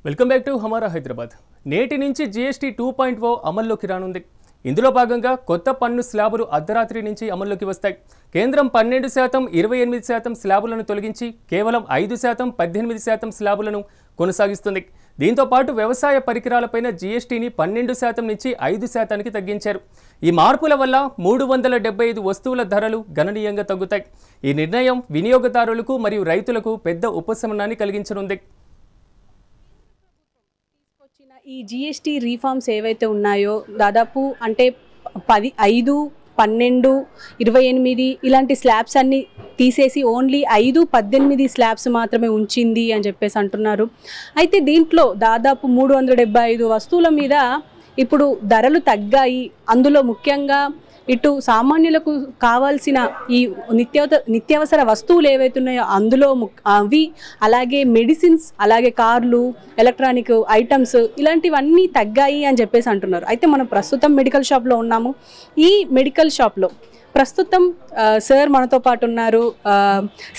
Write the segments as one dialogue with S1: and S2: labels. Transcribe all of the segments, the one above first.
S1: Welcome back to హమారా హైదరాబాద్. నేటి నుంచి GST 2.0 అమల్లోకి రానుంది. ఇందులో భాగంగా కొత్త పన్ను స్లాబులు అర్ధరాత్రి నుంచి అమల్లోకి వస్తాయి. కేంద్రం 12%, 28% స్లాబులను తొలగించి కేవలం 5%, 18% స్లాబులను కొనసాగిస్తుంది. దీంతో పాటు వ్యవసాయ పరికరాలపైన జీఎస్టీని 12% నుంచి 5%కి తగ్గించారు. ఈ మార్పుల వల్ల 375 వస్తువుల ధరలు గణనీయంగా తగ్గుతాయి. ఈ నిర్ణయం వినియోగదారులకు మరియు రైతులకు పెద్ద ఉపశమనాన్ని కలిగించనుంది.
S2: ఈ జీఎస్టీ రీఫార్మ్స్ ఏవైతే ఉన్నాయో దాదాపు అంటే 10, 5, 12, 28 ఇలాంటి స్లాబ్స్ అన్ని తీసేసి ఓన్లీ 5, 18 స్లాబ్స్ మాత్రమే ఉంచింది అని చెప్పేసి అంటున్నారు. అయితే దీంట్లో దాదాపు 375 వస్తువుల మీద ఇప్పుడు ధరలు తగ్గాయి. అందులో ముఖ్యంగా ఇటు సామాన్యులకు కావాల్సిన ఈ నిత్యావసర వస్తువులు ఏవైతే ఉన్నాయో అందులో అవి, అలాగే మెడిసిన్స్, అలాగే కార్లు, ఎలక్ట్రానిక్ ఐటమ్స్ ఇలాంటివన్నీ తగ్గాయి అని చెప్పేసి అంటున్నారు. అయితే మనం ప్రస్తుతం మెడికల్ షాప్లో ఉన్నాము. ఈ మెడికల్ షాప్లో ప్రస్తుతం సార్ మనతో పాటు ఉన్నారు.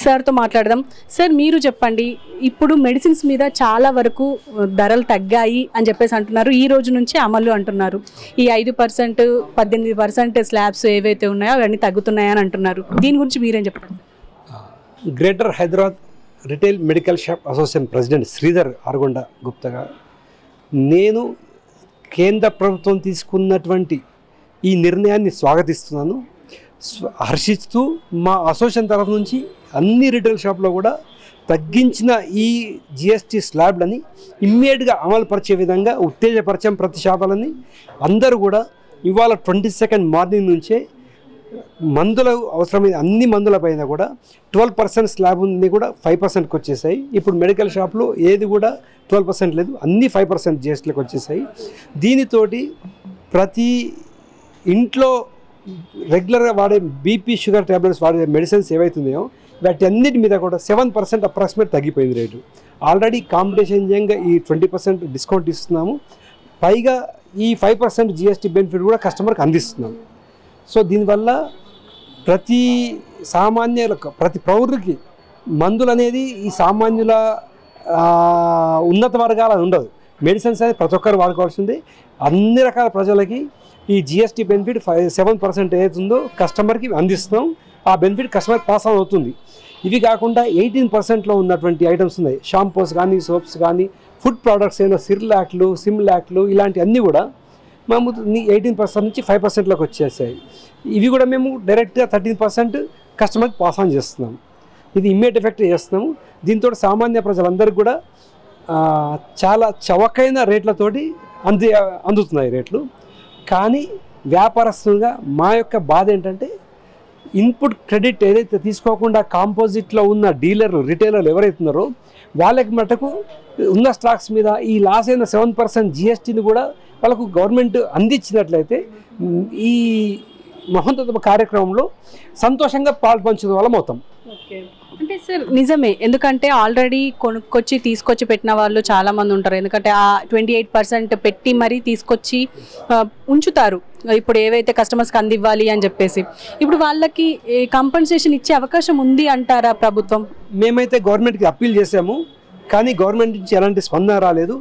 S2: సార్తో మాట్లాడదాం. సార్, మీరు చెప్పండి, ఇప్పుడు మెడిసిన్స్ మీద చాలా వరకు ధరలు తగ్గాయి అని చెప్పేసి అంటున్నారు. ఈ రోజు నుంచి అమలు అంటున్నారు. ఈ 5%, 18% స్లాబ్స్ ఏవైతే ఉన్నాయో అవన్నీ తగ్గుతున్నాయని అంటున్నారు. దీని గురించి మీరేం చెప్పండి?
S3: Greater Hyderabad retail medical shop association president Shridhar Argonda గుప్తగా నేను కేంద్ర ప్రభుత్వం తీసుకున్నటువంటి ఈ నిర్ణయాన్ని స్వాగతిస్తున్నాను, హర్షిస్తూ మా అసోసియేషన్ తరఫు నుంచి అన్ని రిటైల్ షాప్లో కూడా తగ్గించిన ఈ జిఎస్టీ స్లాబ్లని ఇమ్మీడియట్గా అమలు పరిచే విధంగా ఉత్తేజపరిచాం. ప్రతి షాపులని అందరూ కూడా ఇవాళ 22 మార్నింగ్ నుంచే మందులు అవసరమైన అన్ని మందుల పైన కూడా 12% స్లాబ్ ఉంది కూడా 5%కి వచ్చేసాయి. ఇప్పుడు మెడికల్ షాప్లో ఏది కూడా 12% లేదు, అన్నీ 5% జిఎస్టీలకు వచ్చేసాయి. దీనితోటి ప్రతి ఇంట్లో రెగ్యులర్గా వాడే బీపీ, షుగర్ ట్యాబ్లెట్స్ వాడే మెడిసిన్స్ ఏవైతున్నాయో వాటి అన్నిటి మీద కూడా 7% అప్రాక్సిమేట్ తగ్గిపోయింది రేటు. ఆల్రెడీ కాంపిటీషన్ చేయంగా ఈ 20% డిస్కౌంట్ ఇస్తున్నాము. పైగా ఈ 5% జిఎస్టీ బెనిఫిట్ కూడా కస్టమర్కి అందిస్తున్నాము. సో దీనివల్ల ప్రతి సామాన్యులకు, ప్రతి పౌరుడికి మందులు అనేది ఈ సామాన్యుల ఉన్నత వర్గాల ఉండదు. మెడిసిన్స్ అనేది ప్రతి ఒక్కరు వాడుకోవాల్సింది. అన్ని రకాల ప్రజలకి ఈ జిఎస్టీ బెనిఫిట్ 7% ఏదైతుందో కస్టమర్కి అందిస్తున్నాం. ఆ బెనిఫిట్ కస్టమర్కి పాస్ ఆన్ అవుతుంది. ఇవి కాకుండా 18%లో ఉన్నటువంటి ఐటమ్స్ ఉన్నాయి. షాంపూస్ కానీ, సోప్స్ కానీ, ఫుడ్ ప్రోడక్ట్స్ అయినా సిర్లాక్లు, సిమ్లాక్లు ఇలాంటి అన్నీ కూడా మేము 18% నుంచి 5%లోకి వచ్చేసాయి. ఇవి కూడా మేము డైరెక్ట్గా 13% కస్టమర్కి పాస్ ఆన్ చేస్తున్నాం. ఇది ఇమ్మీడియట్ ఎఫెక్ట్ చేస్తున్నాము. దీంతో సామాన్య ప్రజలందరికీ కూడా చాలా చవకైన రేట్లతోటి అందుతున్నాయి రేట్లు. కానీ వ్యాపారస్తులుగా మా యొక్క బాధ ఏంటంటే ఇన్పుట్ క్రెడిట్ ఏదైతే తీసుకోకుండా కాంపోజిట్లో ఉన్న డీలర్లు, రిటైలర్లు ఎవరైతే ఉన్నారో వాళ్ళకి మటుకు ఉన్న స్టాక్స్ మీద ఈ లాస్ అయిన 7% జిఎస్టీని కూడా వాళ్ళకు గవర్నమెంట్ అందించినట్లయితే ఈ మహోన్నత కార్యక్రమంలో సంతోషంగా పాల్పంచడం వల్ల మొత్తం.
S2: అంటే సార్ నిజమే, ఎందుకంటే ఆల్రెడీ కొనుక్కొచ్చి తీసుకొచ్చి పెట్టిన వాళ్ళు చాలామంది ఉంటారు. ఎందుకంటే ఆ 28% పెట్టి మరీ తీసుకొచ్చి ఉంచుతారు. ఇప్పుడు ఏవైతే కస్టమర్స్కి అందివ్వాలి అని చెప్పేసి ఇప్పుడు వాళ్ళకి కంపెన్సేషన్ ఇచ్చే అవకాశం ఉంది అంటారా ప్రభుత్వం?
S3: మేమైతే గవర్నమెంట్కి అప్పీల్ చేసాము, కానీ గవర్నమెంట్ నుంచి ఎలాంటి స్పందన రాలేదు.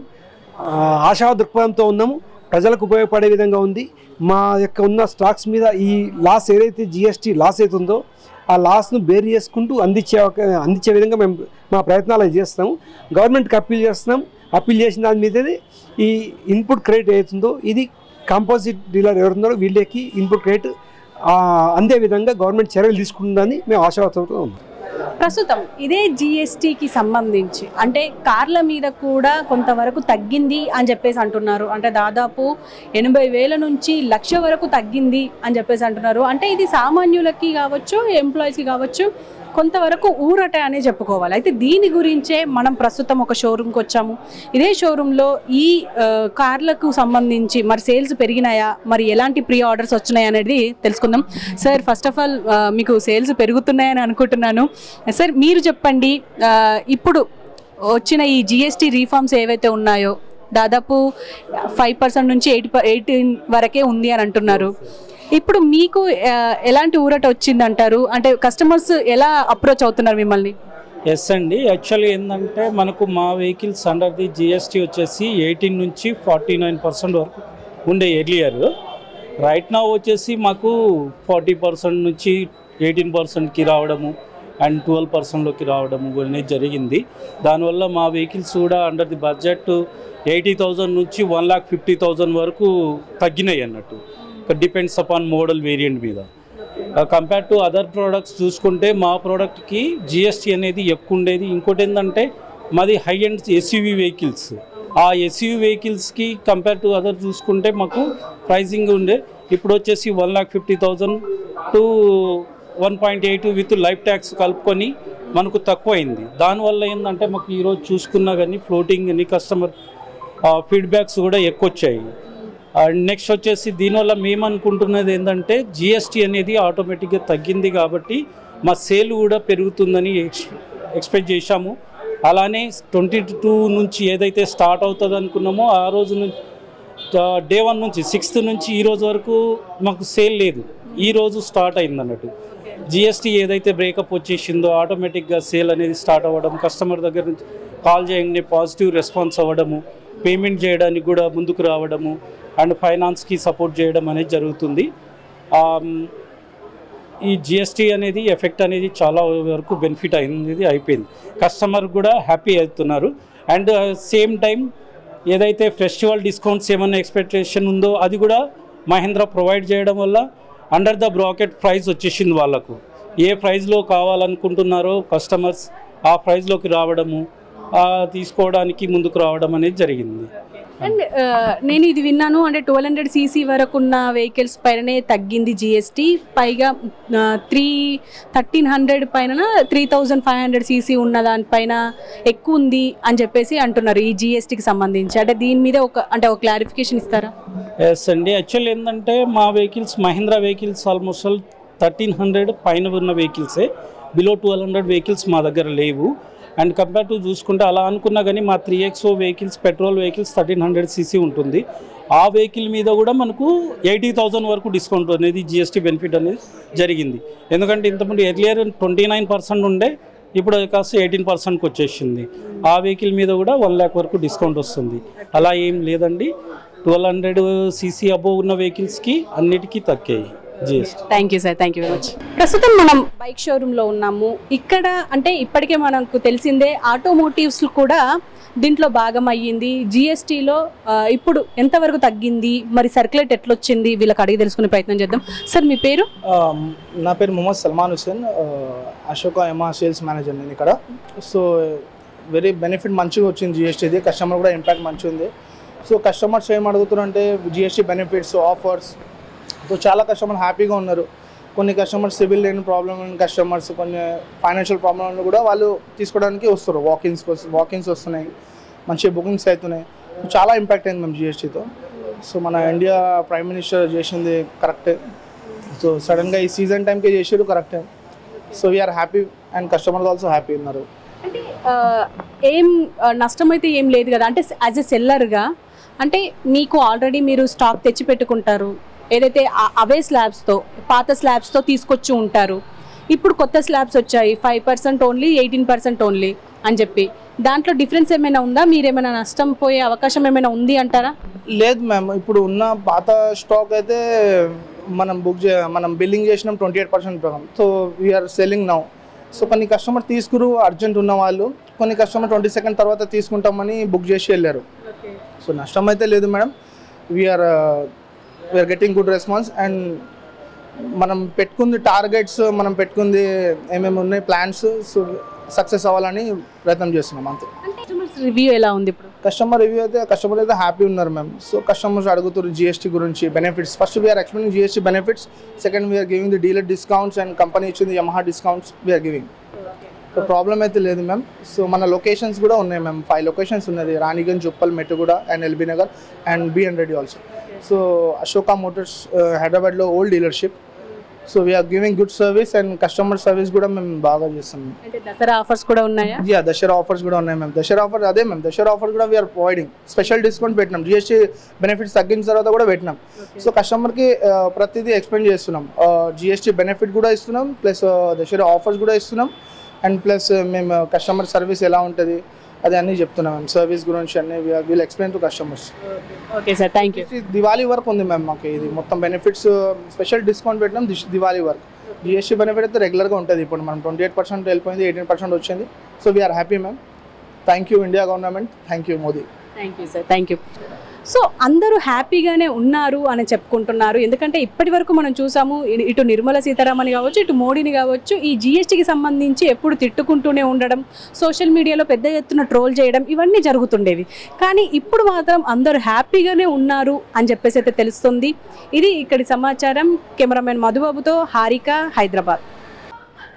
S3: ఆశా దృక్పథంతో ఉన్నాము. ప్రజలకు ఉపయోగపడే విధంగా ఉంది. మా యొక్క ఉన్న స్టాక్స్ మీద ఈ లాస్ ఏదైతే జిఎస్టీ లాస్ అవుతుందో ఆ లాస్ను బేర్ చేసుకుంటూ అందించే విధంగా మేము మా ప్రయత్నాలు చేస్తాము. గవర్నమెంట్కి అప్పీల్ చేస్తున్నాం. అప్పీల్ చేసిన దాని మీదనే ఈ ఇన్పుట్ క్రెడిట్ అవుతుందో ఇది కాంపోజిట్ డీలర్ ఎవరున్నారో వీళ్ళకి ఇన్పుట్ క్రెడిట్ అందే విధంగా గవర్నమెంట్ చర్యలు తీసుకుంటుందని మేము ఆశావాదంతో ఉన్నాం.
S2: ప్రస్తుతం ఇదే జిఎస్టీకి సంబంధించి అంటే కార్ల మీద కూడా కొంతవరకు తగ్గింది అని చెప్పేసి అంటున్నారు. అంటే దాదాపు 80,000 నుంచి 1,00,000 వరకు తగ్గింది అని చెప్పేసి అంటున్నారు. అంటే ఇది సామాన్యులకి కావచ్చు, ఎంప్లాయీస్కి కావచ్చు, కొంతవరకు ఊరట అనే చెప్పుకోవాలి. అయితే దీని గురించే మనం ప్రస్తుతం ఒక షోరూమ్కి వచ్చాము. ఇదే షోరూంలో ఈ కార్లకు సంబంధించి మరి సేల్స్ పెరిగినాయా, మరి ఎలాంటి ప్రీ ఆర్డర్స్ వచ్చినాయి అనేది తెలుసుకుందాం. సార్, ఫస్ట్ ఆఫ్ ఆల్ మీకు సేల్స్ పెరుగుతున్నాయని అనుకుంటున్నాను. సార్, మీరు చెప్పండి, ఇప్పుడు వచ్చిన ఈ జిఎస్టీ రీఫార్మ్స్ ఏవైతే ఉన్నాయో దాదాపు 5% నుంచి 18 వరకే ఉంది అని అంటున్నారు. ఇప్పుడు మీకు ఎలాంటి ఊరట వచ్చిందంటారు? అంటే కస్టమర్స్ ఎలా అప్రోచ్ అవుతున్నారు మిమ్మల్ని?
S4: ఎస్ అండి. యాక్చువల్లీ ఏంటంటే మనకు మా వెహికల్స్ అండర్ ది జిఎస్టీ వచ్చేసి 18 నుంచి 49% వరకు ఉండే ఎర్లియర్. రైట్ నా వచ్చేసి మాకు 40% నుంచి 18%కి రావడము అండ్ 12%లోకి రావడము అనేది జరిగింది. దానివల్ల మా వెహికల్స్ కూడా అండర్ ది బడ్జెట్ 80,000 నుంచి 1,50,000 వరకు తగ్గినాయి అన్నట్టు. డిపెండ్స్ అపాన్ మోడల్ వేరియంట్ మీద. కంపేర్ టు అదర్ ప్రోడక్ట్స్ చూసుకుంటే మా ప్రోడక్ట్కి జిఎస్టీ అనేది ఎక్కువ ఉండేది. ఇంకోటి ఏంటంటే మాది హై ఎండ్ ఎస్యూవీ వెహికల్స్. ఆ ఎస్యూవీ వెహికల్స్కి కంపేర్ టు అదర్ చూసుకుంటే మాకు ప్రైజింగ్ ఉండే. ఇప్పుడు వచ్చేసి 1,50,000 టు 1.8 విత్ లైఫ్ ట్యాక్స్ కలుపుకొని మనకు తక్కువ అయింది. దానివల్ల ఏంటంటే మాకు ఈరోజు చూసుకున్నా కానీ ఫ్లోటింగ్ అని కస్టమర్ ఫీడ్బ్యాక్స్ కూడా ఎక్కువ వచ్చాయి. అండ్ నెక్స్ట్ వచ్చేసి దీనివల్ల మేము అనుకుంటున్నది ఏంటంటే జిఎస్టీ అనేది ఆటోమేటిక్గా తగ్గింది కాబట్టి మా సేల్ కూడా పెరుగుతుందని ఎక్స్పెక్ట్ చేశాము. అలానే 22 నుంచి ఏదైతే స్టార్ట్ అవుతుంది అనుకున్నామో ఆ రోజు నుంచి డే 1 నుంచి 6th నుంచి ఈ రోజు వరకు మాకు సేల్ లేదు. ఈరోజు స్టార్ట్ అయింది అన్నట్టు. జిఎస్టీ ఏదైతే బ్రేకప్ వచ్చేసిందో ఆటోమేటిక్గా సేల్ అనేది స్టార్ట్ అవ్వడం, కస్టమర్ దగ్గర నుంచి కాల్ చేయగానే పాజిటివ్ రెస్పాన్స్ అవ్వడము, పేమెంట్ చేయడానికి కూడా ముందుకు రావడము అండ్ ఫైనాన్స్కి సపోర్ట్ చేయడం అనేది జరుగుతుంది. ఈ జిఎస్టీ అనేది ఎఫెక్ట్ అనేది చాలా వరకు బెనిఫిట్ అయిపోయింది. కస్టమర్ కూడా హ్యాపీ అవుతున్నారు. అండ్ సేమ్ టైం ఏదైతే ఫెస్టివల్ డిస్కౌంట్స్ ఏమైనా ఎక్స్పెక్టేషన్ ఉందో అది కూడా మహేంద్ర ప్రొవైడ్ చేయడం వల్ల అండర్ ద బ్రాకెట్ ప్రైస్ వచ్చేసింది. వాళ్ళకు ఏ ప్రైస్లో కావాలనుకుంటున్నారో కస్టమర్స్ ఆ ప్రైస్లోకి రావడము, తీసుకోవడానికి ముందుకు రావడం అనేది జరిగింది.
S2: అండ్ నేను ఇది విన్నాను అంటే 1200 cc వరకు ఉన్న వెహికల్స్ పైననే తగ్గింది జిఎస్టీ, పైగా 1300 పైన 3500 cc ఉన్న దానిపైన ఎక్కువ ఉంది అని చెప్పేసి అంటున్నారు ఈ జిఎస్టీకి సంబంధించి. అంటే దీని మీద ఒక క్లారిఫికేషన్ ఇస్తారా?
S4: ఎస్ అండి. యాక్చువల్ ఏంటంటే మా వెహికల్స్ మహీంద్రా వెహికల్స్ ఆల్మోస్ట్ 1300 పైన ఉన్న వెహికల్సే, బిలో 1200 వెహికల్స్ మా దగ్గర లేవు. అండ్ కంపేర్ టు చూసుకుంటే అలా అనుకున్నా కానీ మా 3XO vehicles petrol vehicles 1300 cc ఉంటుంది. ఆ వెహికల్ మీద కూడా మనకు 80,000 వరకు డిస్కౌంట్ అనేది జిఎస్టీ బెనిఫిట్ అనేది జరిగింది. ఎందుకంటే ఇంతకుముందు ఎర్లియర్ 29% ఉండే, ఇప్పుడు కాస్త 18%కి వచ్చేసింది. ఆ వెహికల్ మీద కూడా 1 lakh వరకు డిస్కౌంట్ వస్తుంది. అలా ఏం లేదండి, 1200 cc అబోవ్ ఉన్న వెహికల్స్కి అన్నిటికీ తగ్గాయి GST.
S2: Thank you sir, thank you very much. ప్రస్తుతం మనం బైక్ షోరూంలో ఉన్నాము. ఇక్కడ అంటే ఇప్పటికే మనకు తెలిసిందే ఆటోమోటివ్స్ కూడా దీంట్లో భాగం అయ్యింది. జిఎస్టీలో ఇప్పుడు ఎంతవరకు తగ్గింది, మరి సర్క్యులేట్ ఎట్లొచ్చింది, వీళ్ళకి అడిగి తెలుసుకునే ప్రయత్నం చేద్దాం. సార్ మీ పేరు?
S5: నా పేరు మొహమ్మద్ సల్మాన్ హుసేన్, అశోక యమా సేల్స్ మేనేజర్ నేను ఇక్కడ. సో వెరీ బెనిఫిట్ మంచిగా వచ్చింది జిఎస్టీది, కస్టమర్ కూడా ఇంపాక్ట్ మంచిగా ఉంది. సో కస్టమర్స్ ఏం అడుగుతున్నారంటే జిఎస్టీ బెనిఫిట్స్, ఆఫర్స్. సో చాలా కస్టమర్ హ్యాపీగా ఉన్నారు. కొన్ని కస్టమర్స్ సివిల్ లేని ప్రాబ్లం ఉన్న కస్టమర్స్, కొన్ని ఫైనాన్షియల్ ప్రాబ్లం కూడా వాళ్ళు తీసుకోవడానికి వస్తారు. వాకిన్స్ వస్తున్నాయి, మంచి బుకింగ్స్ అవుతున్నాయి. చాలా ఇంపాక్ట్ అయింది మేము జిఎస్టీతో. సో మన ఇండియా ప్రైమ్ మినిస్టర్ చేసింది కరెక్టే. సో సడన్గా ఈ సీజన్ టైంకి చేసారు కరెక్టే. So we're happy and customers also happy ఉన్నారు.
S2: అంటే ఏం నష్టం అయితే ఏం లేదు కదా, అంటే యాజ్ ఎ సెల్లర్గా అంటే మీకు ఆల్రెడీ మీరు స్టాక్ తెచ్చి పెట్టుకుంటారు, ఏదైతే అవే స్లాబ్స్తో పాత స్లాబ్స్తో తీసుకొచ్చి ఉంటారు. ఇప్పుడు కొత్త స్లాబ్స్ వచ్చాయి 5% ఓన్లీ, 18% ఓన్లీ అని చెప్పి, దాంట్లో డిఫరెన్స్ ఏమైనా ఉందా? మీరేమైనా నష్టం పోయే అవకాశం ఏమైనా ఉంది అంటారా?
S5: లేదు మ్యామ్, ఇప్పుడు ఉన్న పాత స్టాక్ అయితే మనం బిల్లింగ్ చేసినాం 28% ప్రకారం. So we're selling now. So కొన్ని కస్టమర్ తీసుకురు అర్జెంట్ ఉన్న వాళ్ళు, కొన్ని కస్టమర్ 22nd తర్వాత తీసుకుంటామని బుక్ చేసి వెళ్ళారు. సో నష్టం అయితే లేదు madam. We're getting good response. And మనం పెట్టుకుంది టార్గెట్స్, మనం పెట్టుకుంది ఏమేమి ఉన్నాయి ప్లాన్స్, సో సక్సెస్ అవ్వాలని ప్రయత్నం చేస్తున్నాం అంతే.
S2: రివ్యూ ఎలా ఉంది ఇప్పుడు?
S5: కస్టమర్ రివ్యూ అయితే కస్టమర్ అయితే హ్యాపీ ఉన్నారు మ్యామ్. సో కస్టమర్స్ అడుగుతారు జిఎస్టీ గురించి, benefits. First we are explaining GST benefits, second we are giving the dealer discounts and company ఇచ్చింది Yamaha discounts we are giving. So problem అయితే లేదు మ్యామ్. సో మన లొకేషన్స్ కూడా ఉన్నాయి మ్యామ్, 5 లొకేషన్స్ ఉన్నది: Ranigunj, Uppal, Mettuguda and LB Nagar and BN Reddy also. So Ashoka motors హైదరాబాద్లో old డీలర్షిప్. So we are giving good service and customer service కూడా మేము బాగా చేస్తున్నాం.
S2: అంటే దసరా ఆఫర్స్ కూడా ఉన్నాయా?
S5: యా, దసరా ఆఫర్స్ కూడా ఉన్నాయి మ్యామ్. దసరా ఆఫర్ అదే మ్యామ్, దసరా ఆఫర్ కూడా వీఆర్ ప్రొవైడింగ్. స్పెషల్ డిస్కౌంట్ పెట్టినాం, జిఎస్టీ బెనిఫిట్స్ తగ్గిన తర్వాత కూడా పెట్టినాం. సో కస్టమర్కి ప్రతిదీ ఎక్స్ప్లెయిన్ చేస్తున్నాం. జిఎస్టీ బెనిఫిట్ కూడా ఇస్తున్నాం, ప్లస్ దసరా ఆఫర్స్ కూడా ఇస్తున్నాం. అండ్ ప్లస్ మేము కస్టమర్ సర్వీస్ ఎలా ఉంటుంది అది అన్నీ చెప్తున్నాం మ్యామ్. సర్వీస్ గురించి అన్నీ we'll explain to customers.
S2: Okay sir, thank you.
S5: Diwali work ఉంది మ్యామ్ మాకు. ఇది మొత్తం బెనిఫిట్స్ స్పెషల్ డిస్కౌంట్ పెట్టినాం దివాళీ వర్క్. జిఎస్టీ బెనిఫిట్ అయితే రెగ్యులర్గా ఉంటుంది. ఇప్పుడు మనం 28% వెళ్ళిపోయింది, 18% వచ్చింది. So we're happy ma'am. Thank you India government, thank you Modi.
S2: Thank you sir, thank you. So అందరూ హ్యాపీగానే ఉన్నారు అని చెప్పుకుంటున్నారు. ఎందుకంటే ఇప్పటి వరకు మనం చూసాము, ఇటు నిర్మలా సీతారామన్ కావచ్చు, ఇటు మోడీని కావచ్చు, ఈ జిఎస్టీకి సంబంధించి ఎప్పుడు తిట్టుకుంటూనే ఉండడం, సోషల్ మీడియాలో పెద్ద ఎత్తున ట్రోల్ చేయడం, ఇవన్నీ జరుగుతుండేవి. కానీ ఇప్పుడు మాత్రం అందరూ హ్యాపీగానే ఉన్నారు అని చెప్పేసి అయితే తెలుస్తుంది. ఇది ఇక్కడి సమాచారం. కెమెరామెన్ మధుబాబుతో హారిక, హైదరాబాద్.